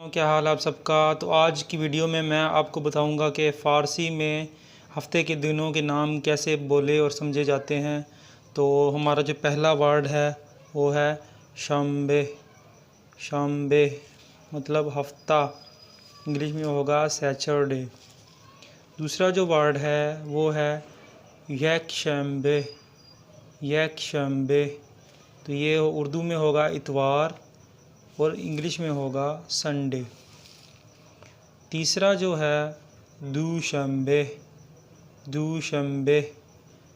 क्या हाल आप सबका। तो आज की वीडियो में मैं आपको बताऊंगा कि फ़ारसी में हफ्ते के दिनों के नाम कैसे बोले और समझे जाते हैं। तो हमारा जो पहला वर्ड है वो है शंबे। शंबे मतलब हफ्ता, इंग्लिश में होगा सैटरडे। दूसरा जो वर्ड है वो है यकशंबे। यकशंबे तो ये उर्दू में होगा इतवार और इंग्लिश में होगा संडे। तीसरा जो है दूशंबे। दूशंबे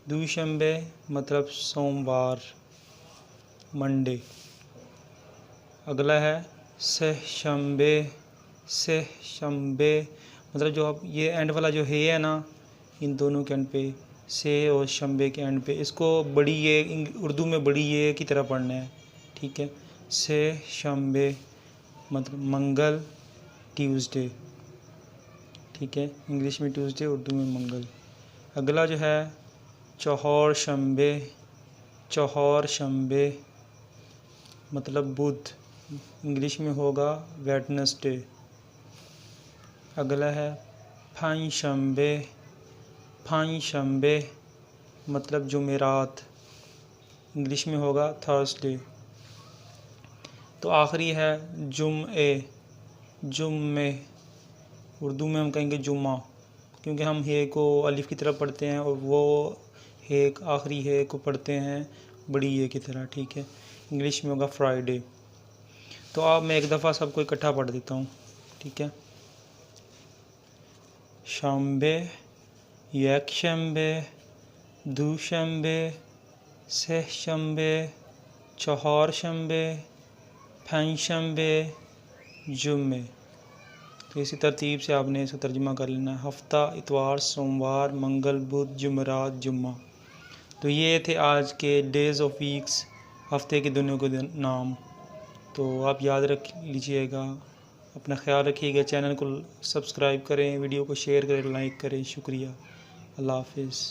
दूशंबे मतलब सोमवार, मंडे। अगला है सहशंबे। सहशंबे मतलब जो अब ये एंड वाला जो है ना, इन दोनों के एंड पे से और शंबे के एंड पे, इसको बड़ी ये उर्दू में बड़ी ये की तरह पढ़ना है, ठीक है। सहशंबे मतलब मंगल, ट्यूसडे, ठीक है। इंग्लिश में ट्यूसडे, उर्दू में मंगल। अगला जो है चौहरशंबे। चौहरशंबे मतलब बुध, इंग्लिश में होगा वेडनेसडे। अगला है पांचशंबे। पांचशंबे मतलब जुमेरात, इंग्लिश में होगा थर्सडे। तो आखिरी है जुम्मे। जुम्मे उर्दू में हम कहेंगे जुम्मा, क्योंकि हम हे को अलिफ की तरह पढ़ते हैं और वो हे आखिरी हे को पढ़ते हैं बड़ी ये की तरह, ठीक है। इंग्लिश में होगा फ्राइडे। तो अब मैं एक दफ़ा सबको इकट्ठा पढ़ देता हूँ, ठीक है। शंबे, यकशंबे, दूशंबे, सहशंबे, चौहरशंबे, पांचशंबे, जुम्मे। तो इसी तरतीब से आपने इसका तर्जुमा कर लेना है। हफ्ता, इतवार, सोमवार, मंगल, बुध, जुमेरात, जुम्मा। तो ये थे आज के डेज़ ऑफ वीक्स, हफ्ते के दिनों के नाम। तो आप याद रख लीजिएगा। अपना ख्याल रखिएगा। चैनल को सब्सक्राइब करें, वीडियो को शेयर करें, लाइक करें। शुक्रिया। अल्लाह हाफिज़।